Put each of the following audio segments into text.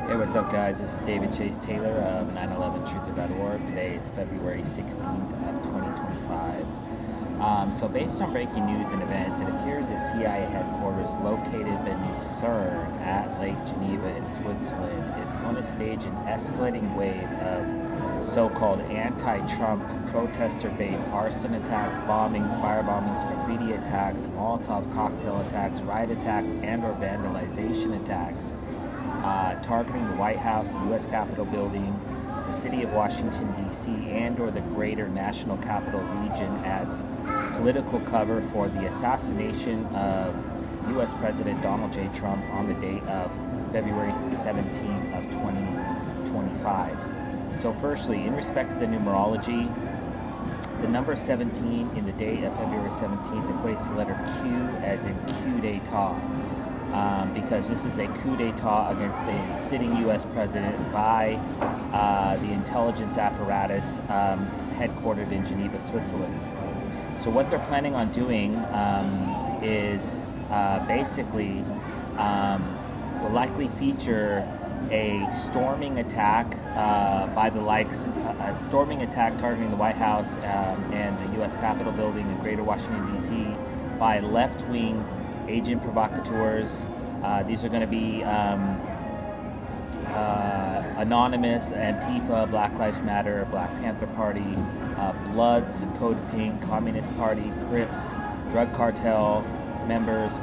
Hey, what's up, guys? This is David Chase Taylor of 911truther.org. Today is February 16th of 2025. So based on breaking news and events, it appears that CIA headquarters located beneath CERN at Lake Geneva in Switzerland is going to stage an escalating wave of so-called anti-Trump protester-based arson attacks, bombings, firebombings, graffiti attacks, Molotov cocktail attacks, riot attacks, and or vandalization attacks targeting the White House, the U.S. Capitol building, the city of Washington, D.C., and or the greater National Capital Region as political cover for the assassination of U.S. President Donald J. Trump on the date of February 17th of 2025. So firstly, in respect to the numerology, the number 17 in the date of February 17th equates to the letter Q as in coup d'etat. Because this is a coup d'etat against a sitting U.S. president by the intelligence apparatus headquartered in Geneva, Switzerland. So what they're planning on doing is basically will likely feature a storming attack by the likes, a storming attack targeting the White House and the U.S. Capitol building in Greater Washington, D.C. by left-wing agent provocateurs. These are going to be Anonymous, Antifa, Black Lives Matter, Black Panther Party, Bloods, Code Pink, Communist Party, Crips, Drug Cartel members,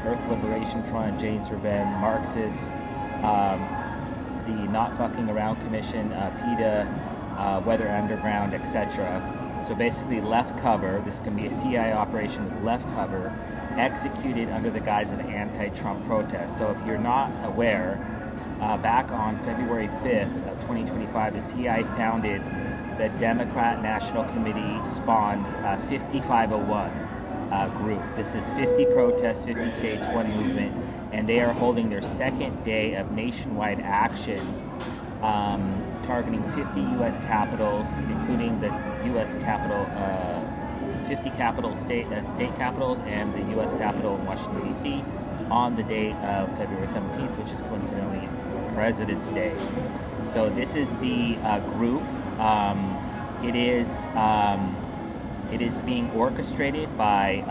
Earth Liberation Front, Jane's Revenge, Marxists, the Not Fucking Around Commission, PETA, Weather Underground, etc. So basically left cover. This can be a CIA operation with left cover, executed under the guise of anti-Trump protests. So if you're not aware, back on February 5th of 2025, the CIA founded the Democrat National Committee spawned 5501 group. This is 50 protests, 50 states, one movement, and they are holding their second day of nationwide action targeting 50 U.S. capitals, including the U.S. Capitol 50 capital state capitals and the U.S. Capitol in Washington, D.C. on the date of February 17th, which is coincidentally President's Day. So this is the group. It is being orchestrated by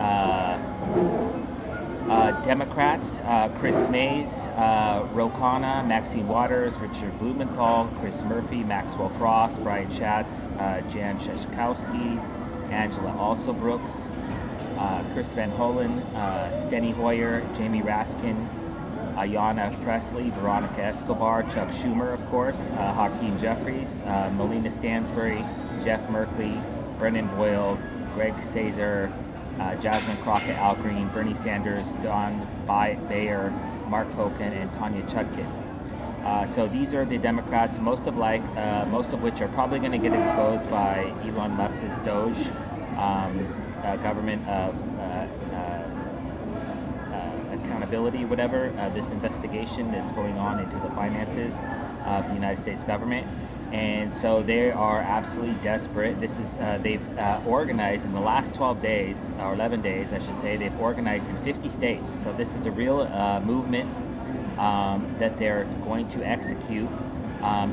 Democrats, Chris Mays, Ro Khanna, Maxine Waters, Richard Blumenthal, Chris Murphy, Maxwell Frost, Brian Schatz, Jan Sheshkowski, Angela Also Brooks, Chris Van Hollen, Steny Hoyer, Jamie Raskin, Ayanna Pressley, Veronica Escobar, Chuck Schumer, of course, Hakeem Jeffries, Melina Stansbury, Jeff Merkley, Brennan Boyle, Greg Caesar, Jasmine Crockett, Al Green, Bernie Sanders, Don Bayer, Mark Hogan, and Tanya Chutkin. So these are the Democrats, most of which are probably going to get exposed by Elon Musk's Doge government accountability, whatever. This investigation that's going on into the finances of the United States government. And so they are absolutely desperate. This is they've organized in the last 12 days, or 11 days, I should say. They've organized in 50 states. So this is a real movement that they're going to execute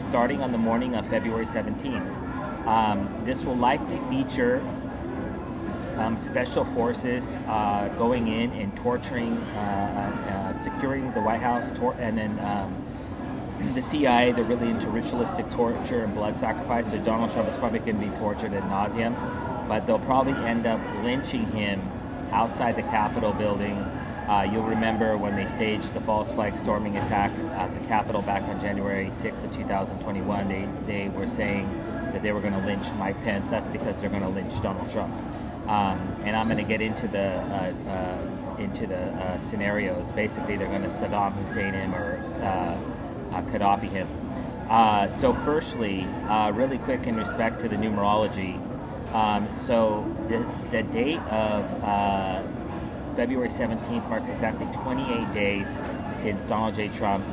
starting on the morning of February 17th. This will likely feature special forces going in and torturing, securing the White House, and then the CIA. They're really into ritualistic torture and blood sacrifice, so Donald Trump is probably going to be tortured ad nauseum, but they'll probably end up lynching him outside the Capitol building. You'll remember when they staged the false flag storming attack at the Capitol back on January 6th of 2021, they were saying that they were going to lynch Mike Pence. That's because they're going to lynch Donald Trump. And I'm going to get into the scenarios. Basically, they're going to Saddam Hussein him or Gaddafi him. So firstly, really quick in respect to the numerology. So the date of February 17th marks exactly 28 days since Donald J. Trump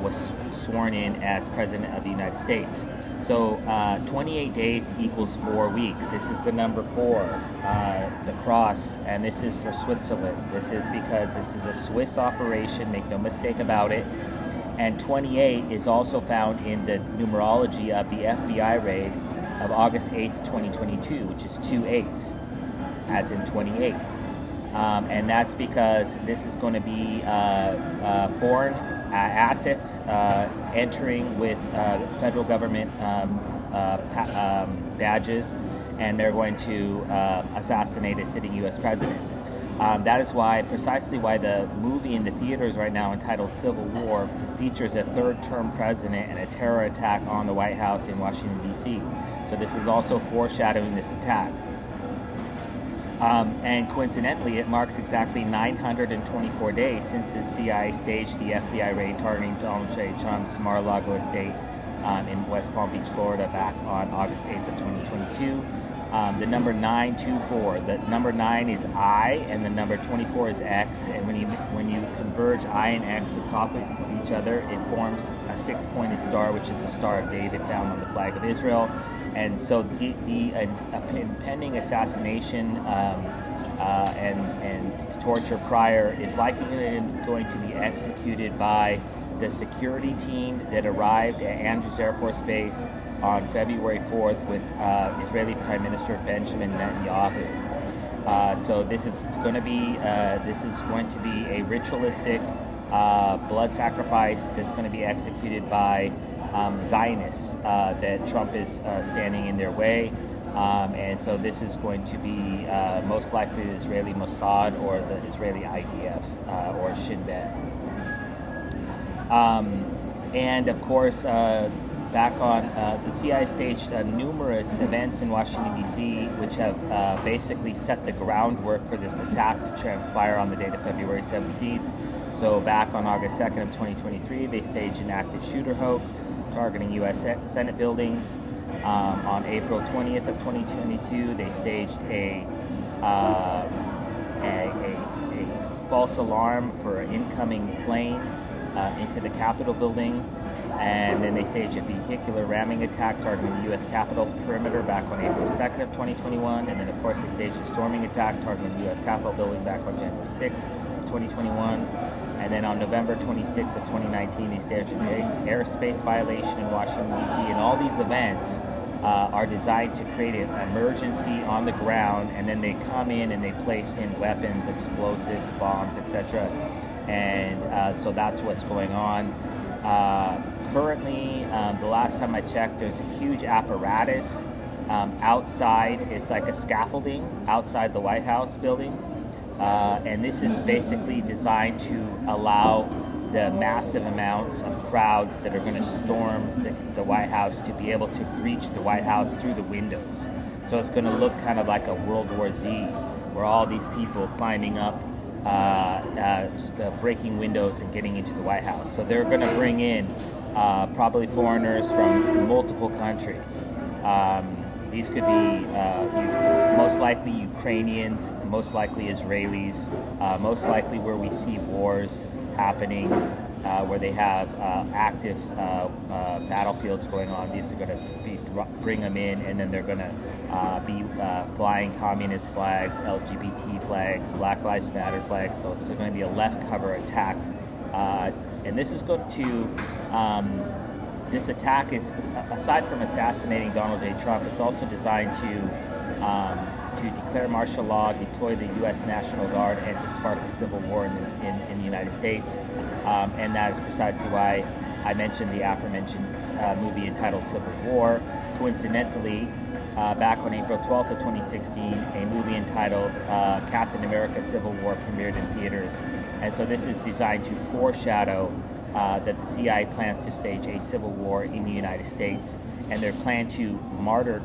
was sworn in as President of the United States. So 28 days equals 4 weeks. This is the number 4, the cross, and this is for Switzerland. This is because this is a Swiss operation, make no mistake about it. And 28 is also found in the numerology of the FBI raid of August 8th, 2022, which is 2/8, as in 28. And that's because this is going to be foreign assets entering with federal government badges, and they're going to assassinate a sitting U.S. president. That is precisely why the movie in the theaters right now entitled Civil War features a third-term president and a terror attack on the White House in Washington, D.C. So this is also foreshadowing this attack. And coincidentally, it marks exactly 924 days since the CIA staged the FBI raid targeting Donald J. Trump's Mar-a-Lago estate in West Palm Beach, Florida, back on August 8th of 2022. The number 924, the number 9 is I, and the number 24 is X. And when you converge I and X atop of each other, it forms a six-pointed star, which is the Star of David found on the flag of Israel. And so the impending assassination and torture prior is likely going to be executed by the security team that arrived at Andrews Air Force Base on February 4th with Israeli Prime Minister Benjamin Netanyahu. So this is going to be a ritualistic blood sacrifice that's going to be executed by Zionists that Trump is standing in their way. And so this is going to be most likely the Israeli Mossad or the Israeli IDF or Shin Bet. And of course, back on the CIA staged numerous events in Washington, D.C., which have basically set the groundwork for this attack to transpire on the date of February 17th. So back on August 2nd of 2023, they staged an active shooter hoax targeting U.S. Senate buildings. On April 20th of 2022, they staged a false alarm for an incoming plane into the Capitol building. And then they staged a vehicular ramming attack targeting the U.S. Capitol perimeter back on April 2nd of 2021. And then, of course, they staged a storming attack targeting the U.S. Capitol building back on January 6th of 2021. And then on November 26th of 2019, they staged an airspace violation in Washington, D.C. And all these events are designed to create an emergency on the ground, and then they come in and they place in weapons, explosives, bombs, etc. And so that's what's going on. Currently, the last time I checked, there's a huge apparatus outside. It's like a scaffolding outside the White House building. And this is basically designed to allow the massive amounts of crowds that are going to storm the White House to be able to breach the White House through the windows. So it's going to look kind of like a World War Z, where all these people climbing up, breaking windows and getting into the White House. So they're going to bring in probably foreigners from multiple countries. These could be most likely Ukrainians, most likely Israelis, most likely where we see wars happening, where they have active battlefields going on. These are going to bring them in, and then they're going to be flying communist flags, LGBT flags, Black Lives Matter flags. So it's going to be a left cover attack. And this is going to this attack is, aside from assassinating Donald J. Trump, it's also designed to declare martial law, deploy the U.S. National Guard, and to spark a civil war in the United States. And that is precisely why I mentioned the aforementioned movie entitled Civil War. Coincidentally, back on April 12th of 2016, a movie entitled Captain America Civil War premiered in theaters. And so this is designed to foreshadow that the CIA plans to stage a civil war in the United States, and they're planning to martyr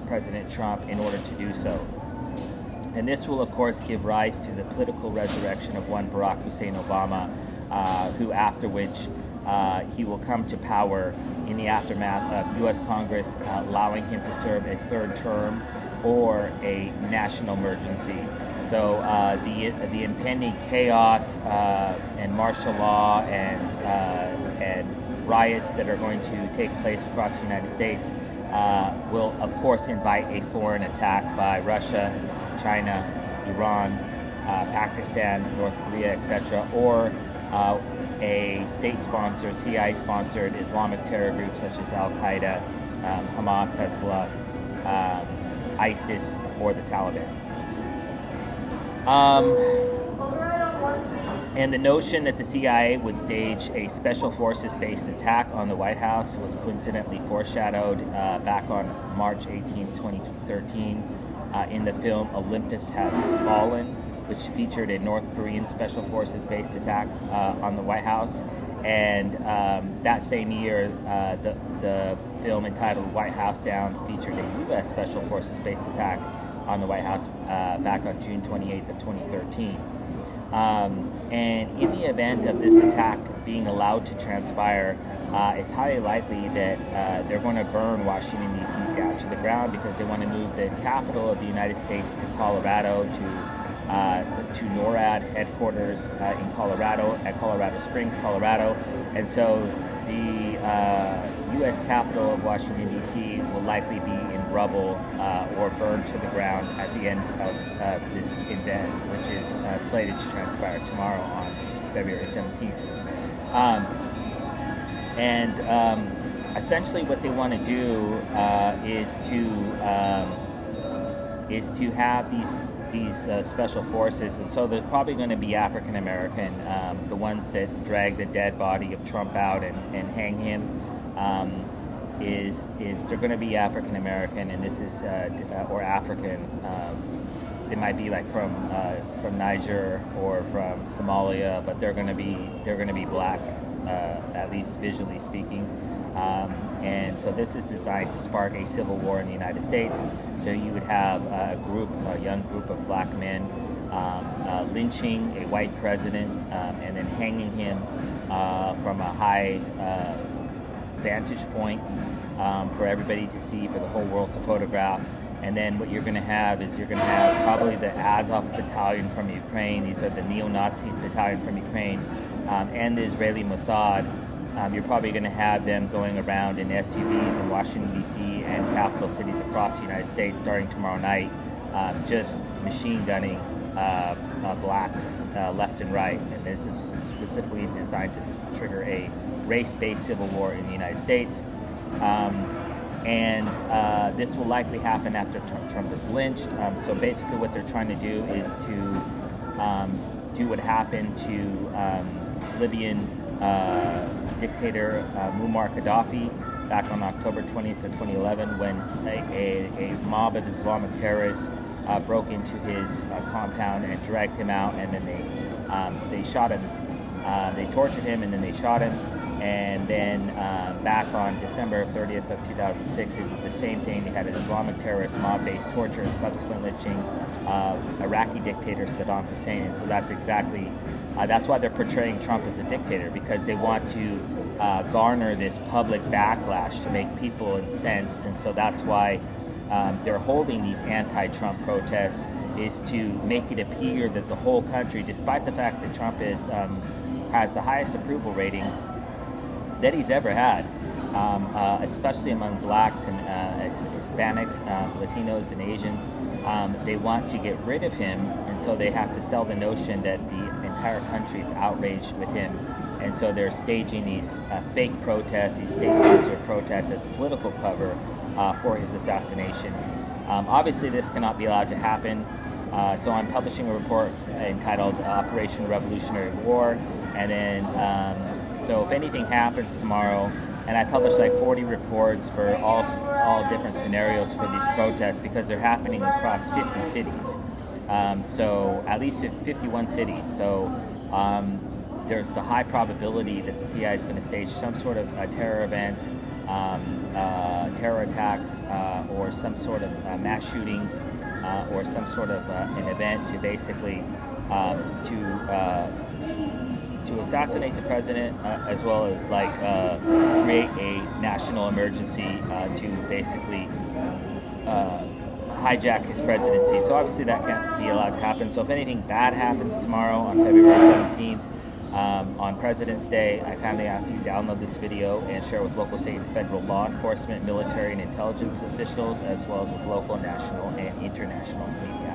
President Trump in order to do so. And this will, of course, give rise to the political resurrection of one Barack Hussein Obama, who after which he will come to power in the aftermath of U.S. Congress allowing him to serve a third term or a national emergency. So the impending chaos and martial law and riots that are going to take place across the United States will, of course, invite a foreign attack by Russia, China, Iran, Pakistan, North Korea, etc., or a state-sponsored, CIA-sponsored Islamic terror group such as Al-Qaeda, Hamas, Hezbollah, ISIS, or the Taliban. And the notion that the CIA would stage a special forces-based attack on the White House was coincidentally foreshadowed back on March 18, 2013, in the film Olympus Has Fallen, which featured a North Korean special forces-based attack on the White House. And that same year, the film entitled White House Down featured a U.S. special forces-based attack on the White House back on June 28th of 2013. And in the event of this attack being allowed to transpire, it's highly likely that they're going to burn Washington, D.C. down to the ground, because they want to move the capital of the United States to Colorado, to NORAD headquarters in Colorado, at Colorado Springs, Colorado. And so the U.S. capital of Washington, D.C. will likely be in rubble or burned to the ground at the end of this event, which is slated to transpire tomorrow on February 17th. Essentially what they want to do is to have these special forces, and so there's probably going to be African American, the ones that drag the dead body of Trump out and hang him. Is they're going to be African American, and this is or African. They might be like from Niger or from Somalia, but they're going to be black, at least visually speaking. And so this is designed to spark a civil war in the United States. So you would have a young group of black men lynching a white president and then hanging him from a high vantage point for everybody to see, for the whole world to photograph. And then what you're going to have is probably the Azov battalion from Ukraine. These are the neo-Nazi battalion from Ukraine, and the Israeli Mossad. You're probably going to have them going around in SUVs in Washington, D.C. and capital cities across the United States starting tomorrow night, just machine gunning blacks left and right. And this is specifically designed to trigger a race-based civil war in the United States. This will likely happen after Trump is lynched. So basically what they're trying to do is to do what happened to Libyan dictator Muammar Gaddafi back on October 20th of 2011, when a mob of Islamic terrorists broke into his compound and dragged him out, and then they shot him. They tortured him, and then they shot him. And then back on December 30th of 2006, it did the same thing. They had an Islamic terrorist mob-based torture and subsequent lynching of Iraqi dictator Saddam Hussein. And so that's exactly, that's why they're portraying Trump as a dictator, because they want to garner this public backlash to make people incensed. And so that's why they're holding these anti-Trump protests, is to make it appear that the whole country, despite the fact that Trump has the highest approval rating that he's ever had, especially among blacks and Hispanics, Latinos, and Asians. They want to get rid of him, and so they have to sell the notion that the entire country is outraged with him. And so they're staging these fake protests, these state-sponsored protests as political cover for his assassination. Obviously, this cannot be allowed to happen. So I'm publishing a report entitled Operation Revolutionary War, and then so if anything happens tomorrow, and I published like 40 reports for all different scenarios for these protests, because they're happening across 50 cities. So at least 51 cities. So there's a high probability that the CIA is going to stage some sort of terror event, terror attacks, or some sort of mass shootings, or some sort of an event to basically to assassinate the president, as well as like create a national emergency to basically hijack his presidency. So obviously that can't be allowed to happen. So if anything bad happens tomorrow on February 17th, on President's Day, I kindly ask you to download this video and share with local, state, and federal law enforcement, military, and intelligence officials, as well as with local, national, and international media.